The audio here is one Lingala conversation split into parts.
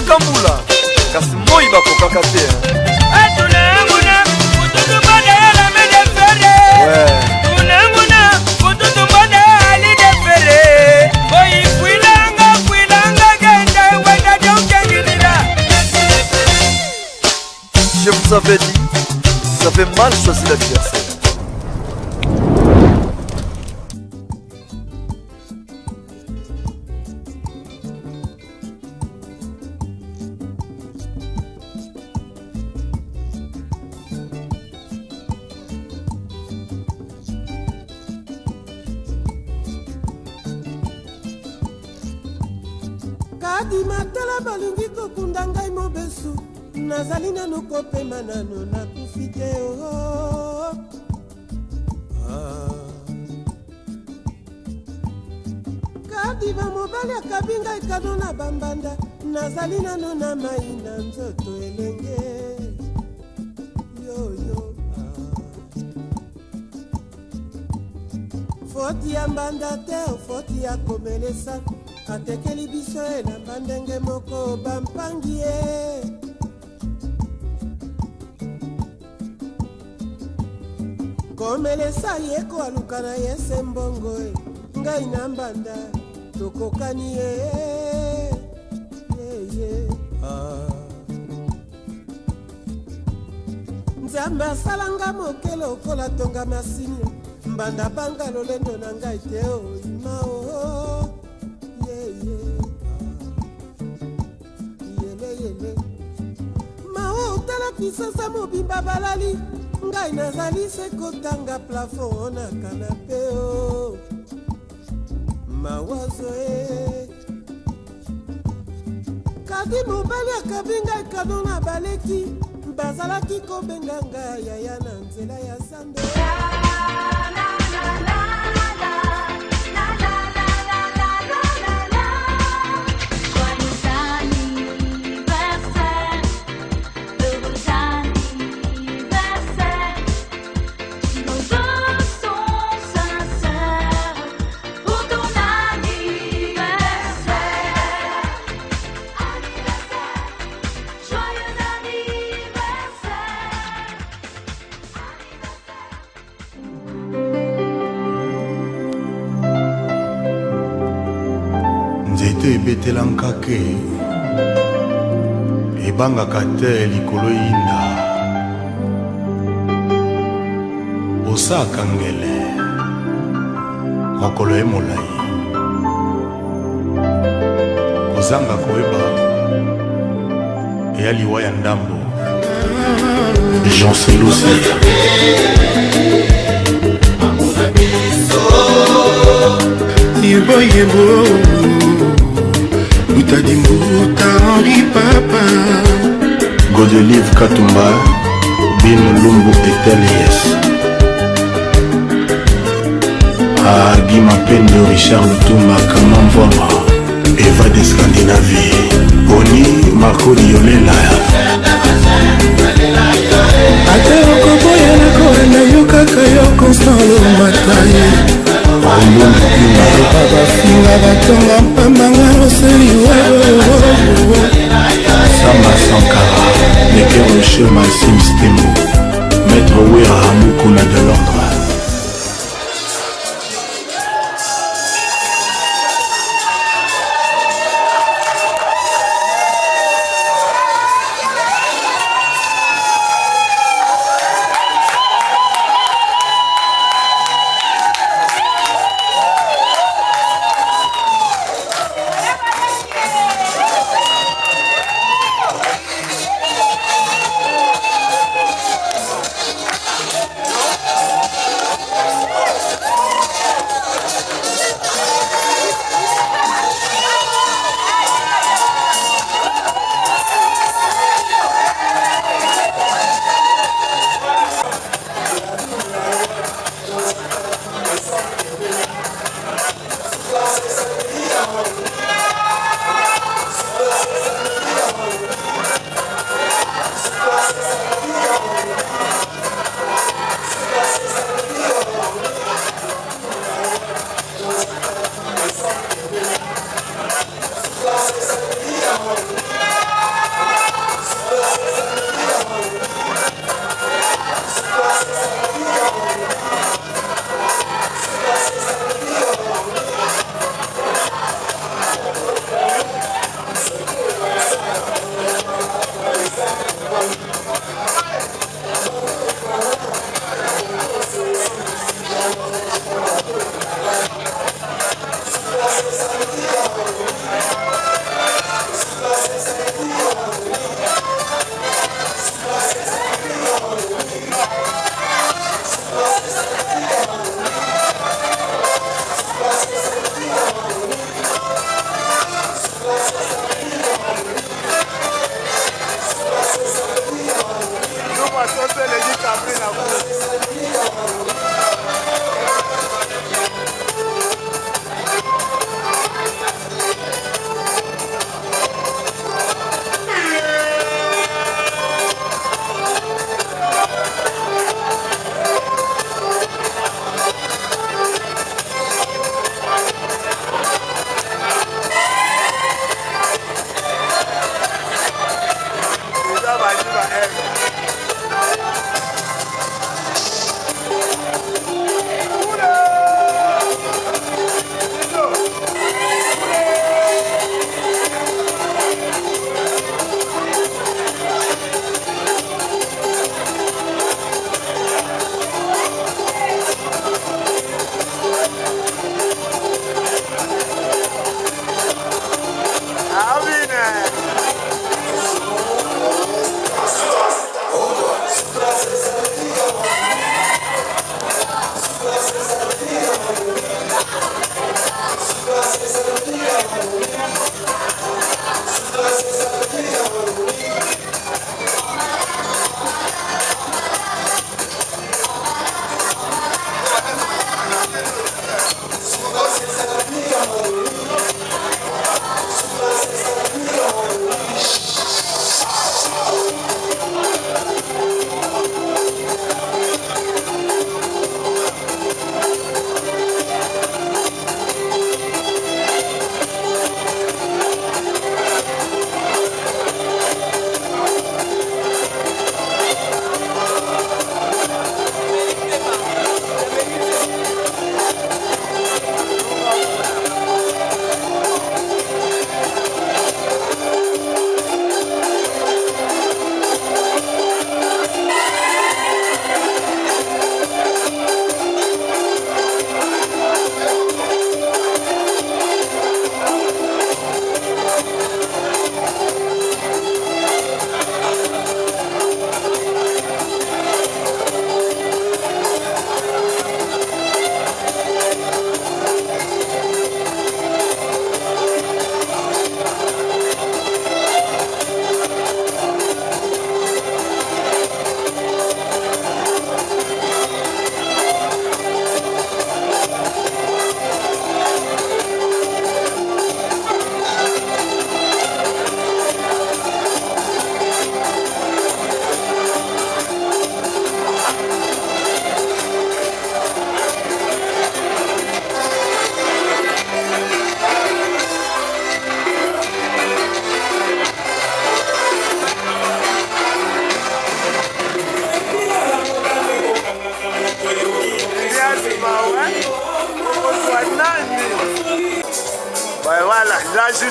kaka mbula kasi moi bakokaka te. Je vous avais dit, vous avez mal choisi l'adversaire. Kadi matala balingi kokunda ngai mobesu nazali nano kopema nano nakufi te Kadi bamobali akabi ngai kado na bambanda nazali nano na mai na nzoto elenge yoyo Foti ya mbanda te foti ya komelesa atekeli biso elamba ndenge moko bampangi ye komelesa yeko aluka na ye se mbongo ngai na mbanda tokokani ye nzambe asalanga moke lokola tonga masini mbanda banga lolendo na ngai te oyima kisasa mobimba balali ngai nazali se kotanga plafond na kanape mawazo Kadi mobali akabi ngai kado na baleki bazalaki kobenga ngai yaya na nzela ya sando nzete ebetelankake ebangaka te likolo yinda osaka ngele mokolo ye molai kozanga koyeba eya liwa ya ndambo Jean Selusi yebo Utadimbuta Henri Papa Godelive Katumba Bin Lumbu Etelies Agi Mapendo Richard Lutumba Kamamvoma Eva de Scandinavie Boni Marco Diolela Ate okoboya na koenda yo kaka yo Constant Lomataye bafinga batonga mpambanga roseli Samba Sankara Neke Roche Massim Stembo Maître Ouera Hamukuna de l'ordre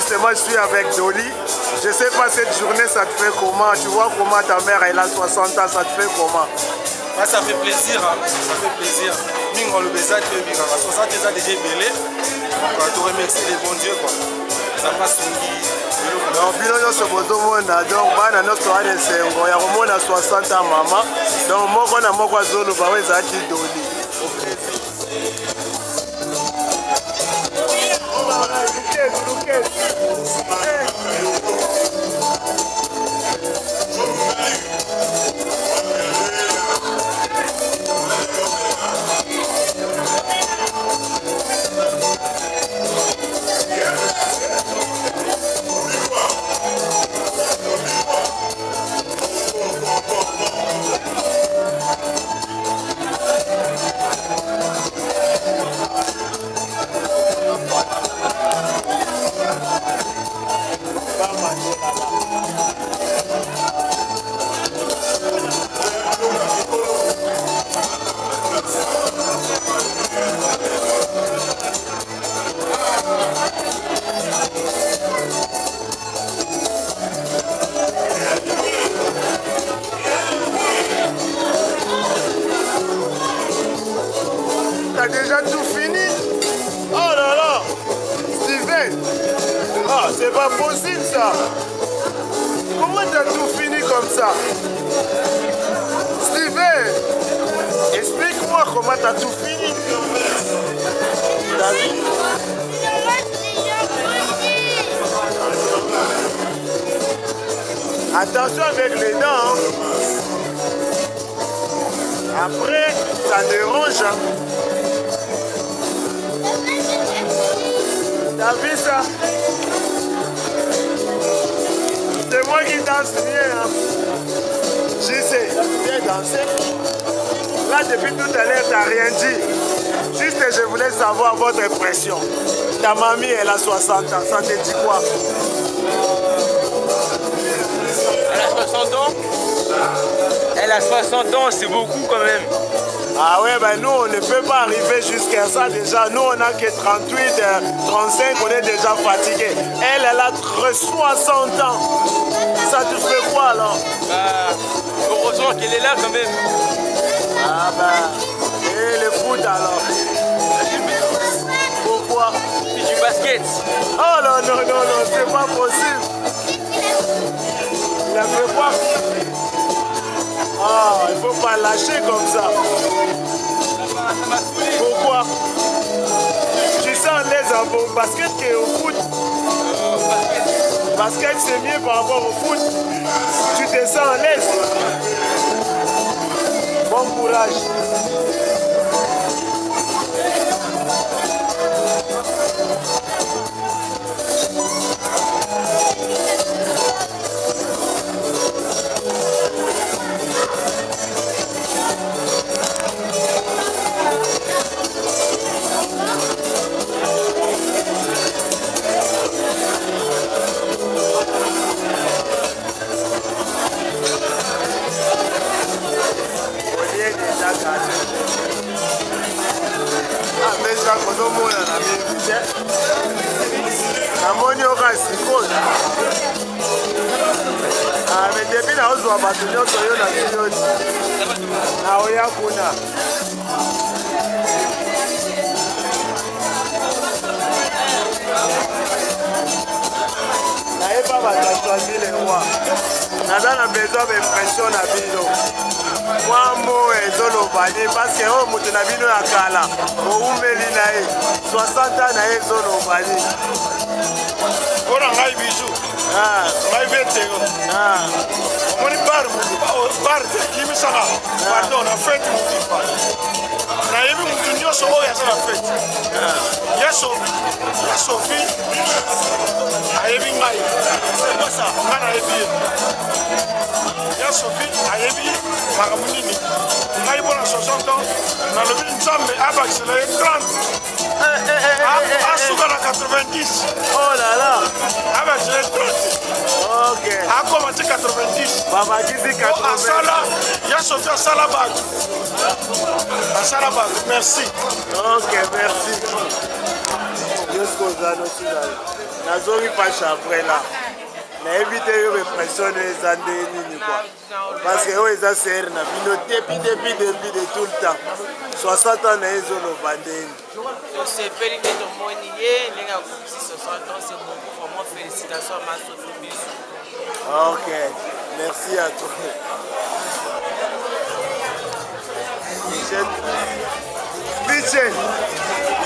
justement, je suis avec Dolly. Je sais pas, cette journée, ça te fait comment? Tu vois comment ta mère, elle a 60 ans, ça te fait comment? Ah, ça fait plaisir, hein. Ça fait plaisir. Mingo le bezat, 60 ans déjà belé. Donc, tu remercies les bons dieux, quoi. Ça passe une vie. Donc, bino nyonso bozomona donc bana nyonso wana esengo ya komona 60 ans mama donc moko na moko azoloba oyo ezalaki Dolly. T'as déjà tout fini? Oh là là! Steven! Ah, c'est pas possible ça! Comment t'as tout fini comme ça? Steven! Explique-moi comment t'as tout fini! T'as vu? Attention avec les dents! Hein. Après, ça dérange. Hein. T'as vu ça? C'est moi qui danse bien. Hein? Je sais, viens danser. Là, depuis tout à l'heure, t'as rien dit. Juste, je voulais savoir votre impression. Ta mamie, elle a 60 ans. Ça te dit quoi? Elle a 60 ans? Elle a 60 ans, c'est beaucoup quand même. Ah ouais, ben nous, on ne peut pas arriver jusqu'à ça déjà. Nous, on n'a que 38, 35, on est déjà fatigué. Elle a 60 ans. Ça te fait quoi alors? Bah, heureusement qu'elle est là quand même. Ah bah, et le foot alors? Pourquoi? C'est du basket. Oh non, non, non, non, c'est pas possible. Il a fait quoi? Ah, il faut pas lâcher comme ça. Ça m'a saoulé. Pourquoi? Tu sens l'aise au basket qu'au foot? Basket c'est mieux par rapport au foot. Tu te sens à l'aise. Bon courage. namoni oka sikoyo me depi naozwa bato nyonso oyo na minoti naoya kuna nayeba bato aswazi le roi naza na besoin baimpression na bino mwa mo ezolobani parceke oyo moto na bino ya kala oumeli na ye 60 ans na ye ezolobani mpona ngai bijou ngai vetero omoni bar ekimisaka pardon na fete mokipa nayebi motu nyonso oyo aza na fete ya sofi ayebi ngai sepasa ngai nayebi ye ya sofi ayebi makambo nini ngai mpona 60 ans nalobi nzambe abakisela ye 30 asuka na 90 oh là là abakisela ye 30 ok akoma ti 90 babakisi 80 asala ya sofi asala bato asala bato merci ok merci jusqu'aux années nazongi pashe après là nayebi te yo bepression eza nde nini quoi parce que oyo eza sere na bino depuis de tout le temps 60 ans na ye ezoloba ndeni tosepeli nde tomoni ye ndenge akokisi 60 ans c'est beaucoup vraiment félicitation masoto biso. Ok, merci à toi. Biche,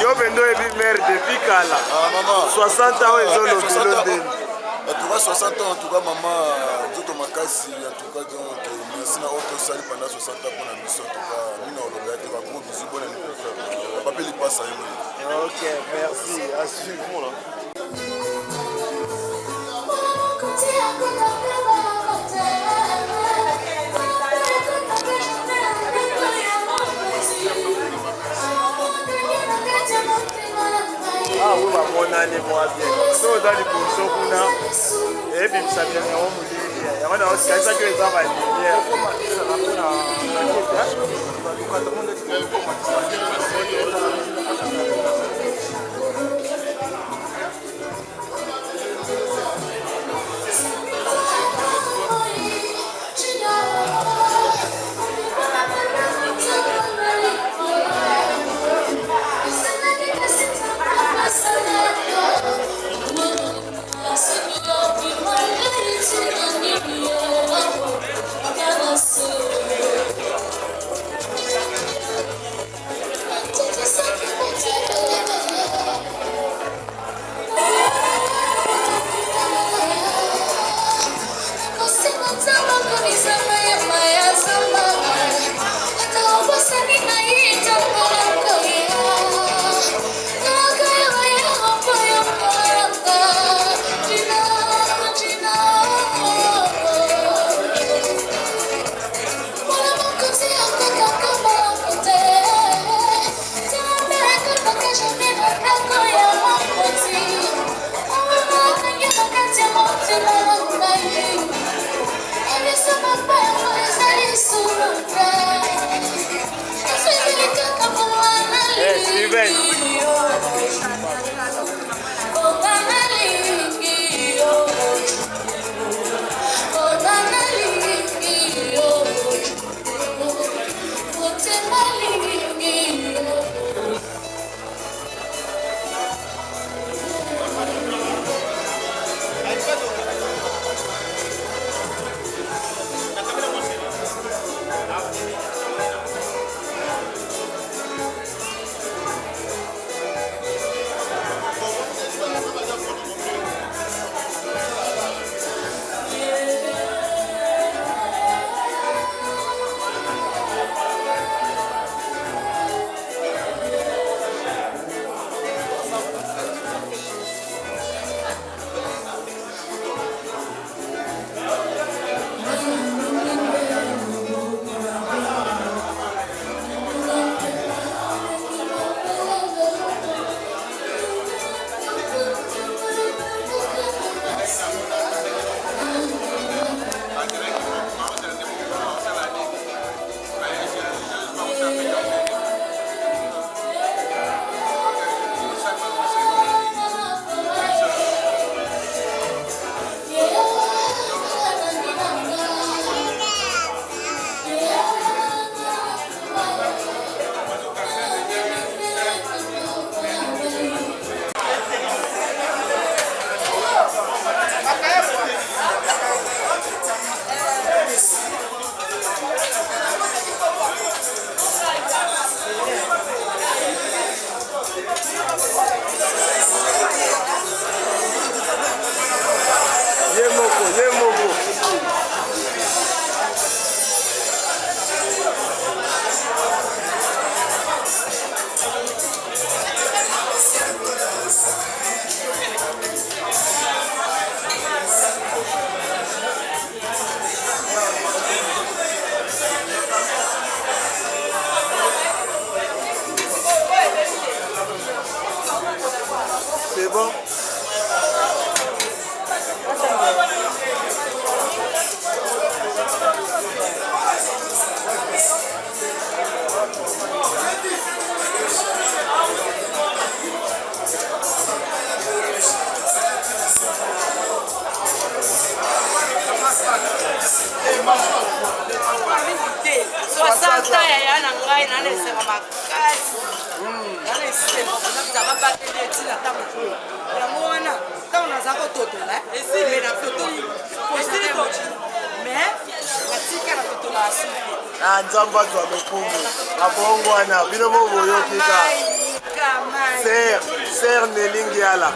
yo bendo ebi mère depuis kala. 60 ans ezolobelo ndeni. En tout cas 60 ans, en tout cas maman, tout makasi, en tout cas donc merci na auto sali pendant 60 ans pour la mission en tout cas, nous on l'a été un gros bisou bon anniversaire. Papa il passe à lui. OK, merci. À suivre là. Ah oui, mon année moi bien. So dans les positions qu'on a et puis ça vient on me dit il y a on a aussi ça que les gens va dire. C'est bon? ngai nanesenga makasi nanesenga koza babakeli etina ta mokolo yango wana ntango naza kototola me natotoli mais natika na totola asuki nzambe azwa lokumu abongo wana bino boboyokika ser nelingiala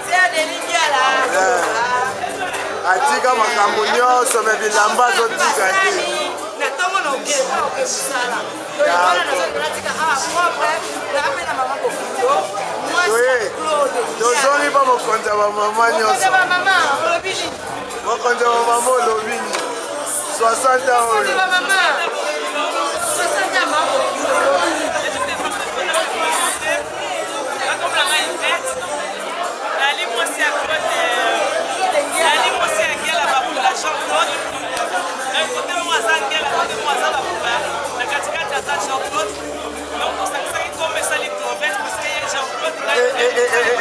atika makambo nyonso me bilamba azotika te na ntongo na okebusala wana nazonatika propre naapena mama bokundo mwasi claude tozongi mpa mokonzi ya bamama nyonso mokonzi ya bamama olobini 60 oyo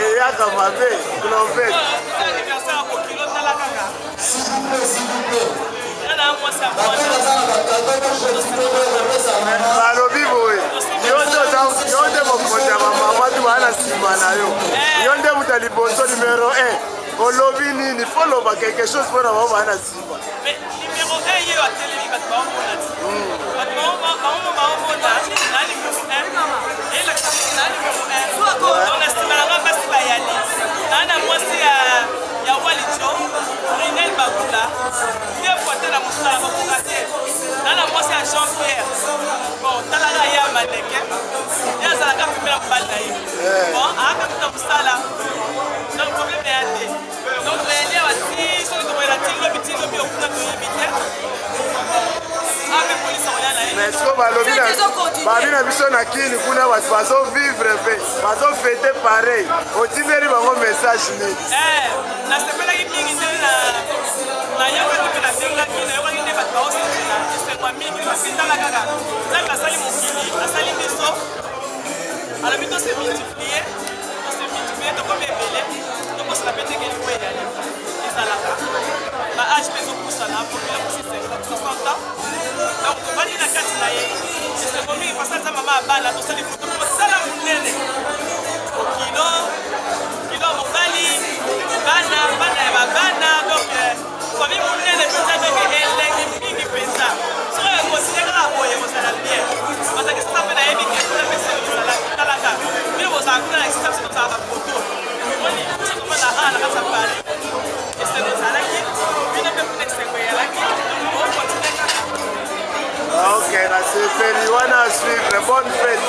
eyaka mabe clovet balobi boye yo nde mokonzi ya bamama tu baa na nsima na yo yo nde moto ya liboso numero 1 olobi nini fo loba quelque chose mpona bao baa na nsima nana mwasi ya walijo Rinel Bagula ye fote na mosala bakoka te nana mwasi ya Jean Pierre bon talaka ye ya Maleke ye azalaka kumela mobali na ye bon ape kuta mosala donc problème ya te donc reyeli awa ti soki tokoyela ti lobi ti lobi okuna toyebi te ape polisi akoya na ye mais siko babi na biso na kini kuna bato bazovivre mpe bazofete pareil otindeli bango message nini nasepelaki mingi nde na yokaki mpe nasengaki nayokaki nde bato baosepela esengwa mingi basitala kaka nzambe asali mokili asali biso alobi tose multiplie tokomi ebele tokosala mpe ndenge elingo eyali ezalaka baage mpe ezopusana popula mosi 60 ans donc tobandi na kati na ye esengo mingi pasa nzambe mama abala tosali foto kosala monene kilo mobali bana ya babana donc famille monene mpenza donc elengi mingi mpenza soki ekosile kaka boye kozala bien bazakisasa mpe nayebi ke kuna mpe sele kozalatalaka bino bozala kuna na kisisa mpe tozalaka poto oni biso komona na kati ya pale esengo ezalaki bino mpe kuna esengo eyalaki okontinue kaka ok nasepeli wana suivre bonne fête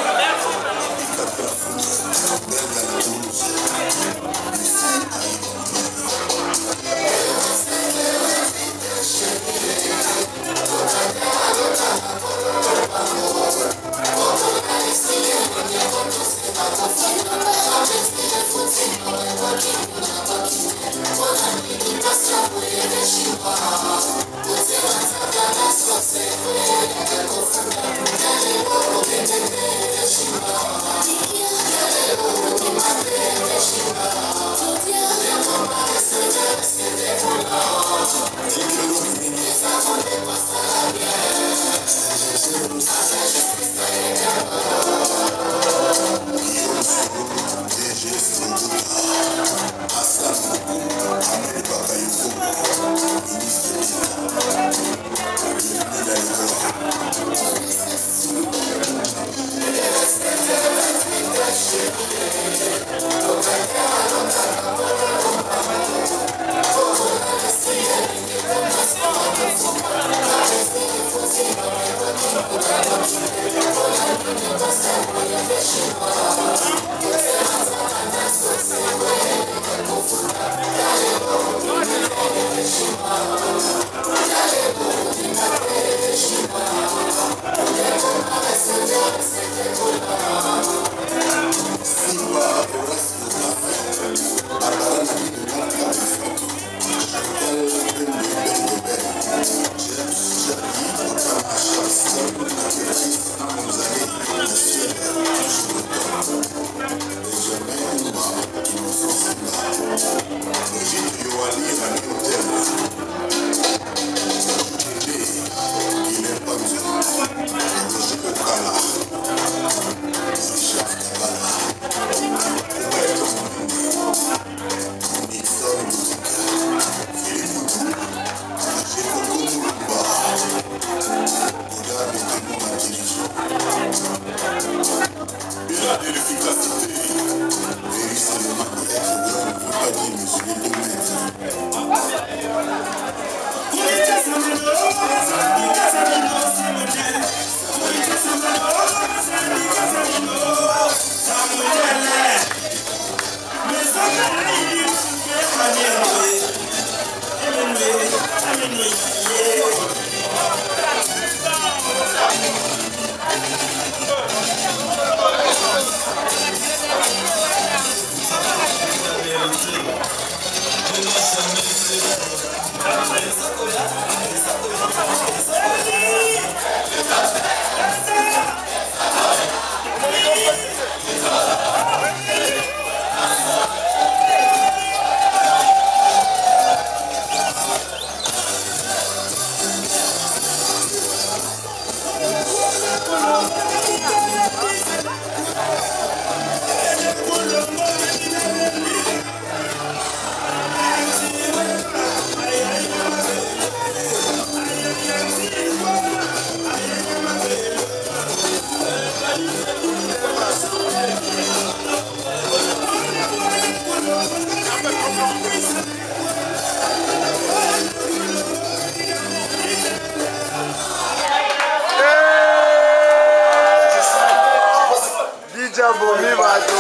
bomi bato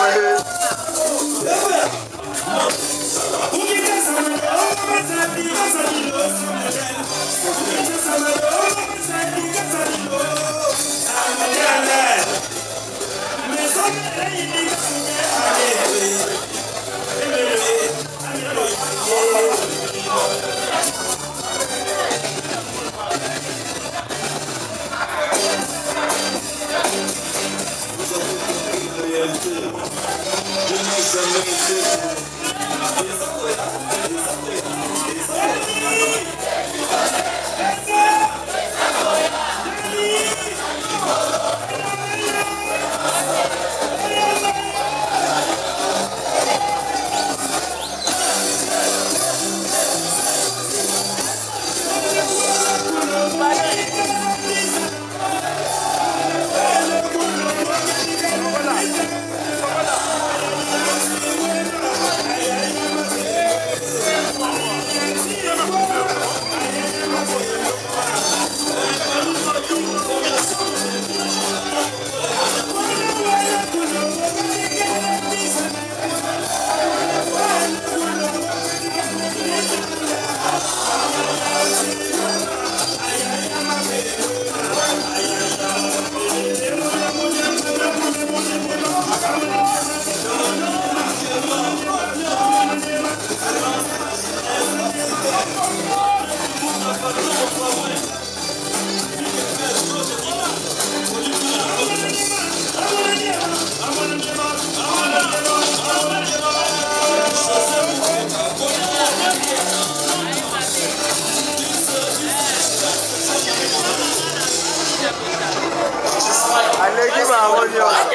aleki bango nyonso.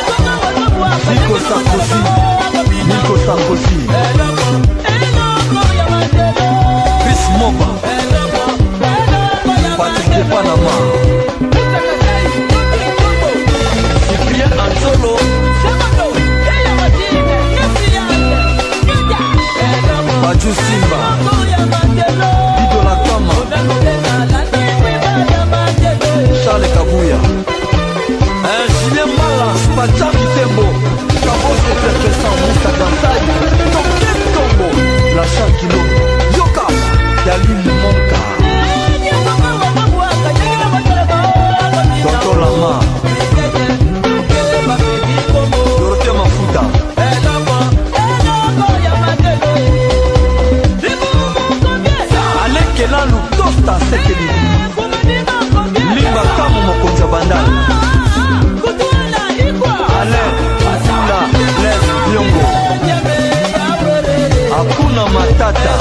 Nico Sarkozy, Nico Sarkozy, Chris Moba, Patrick Panama, Cyprien Anzolo, Baju Simba, Dido Lakama, Charles Kabouya, Julien Malas, Pacha Vitembo, Kabos Eterkesan, Moussa Gantai, Token Tombo, La Chakilo, Yoka, Yalim Monka, Dr. Lama, Dorothée Mafuta, Alain Kelalou, Costa Sekeli, Limba Kamu Mokonza Bandali, Alain Azula Les Biongo, Akuna Matata,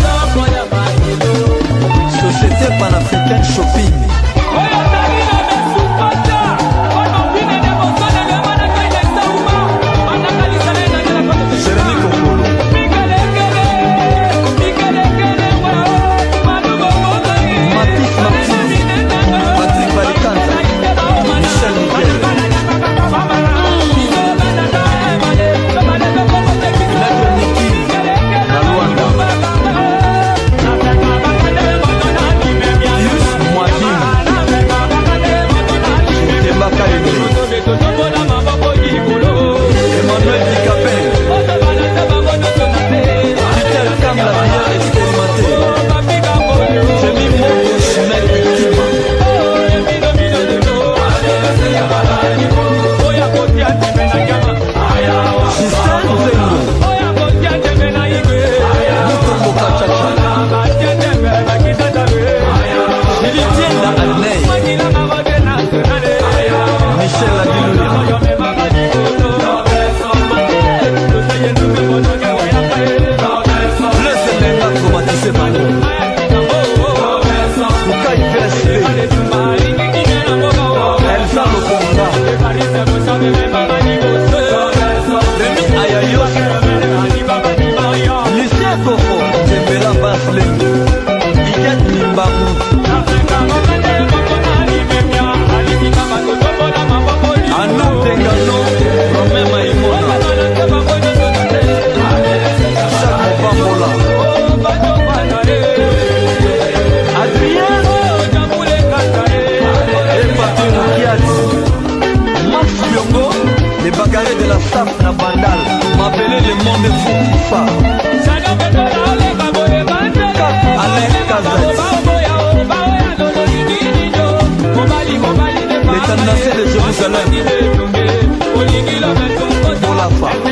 Société Panafricaine Shopping, Jérémy Kokolo, Matis Martins, Patrick Balikanta, Michel Miguel, Maître Niki na Luanda, Pius Mwadini, Les bagarrés de la SAF na Bandal m'appelaient le monde fou Fa Alain Kazet Les tendanciers de Jérusalem Pour la femme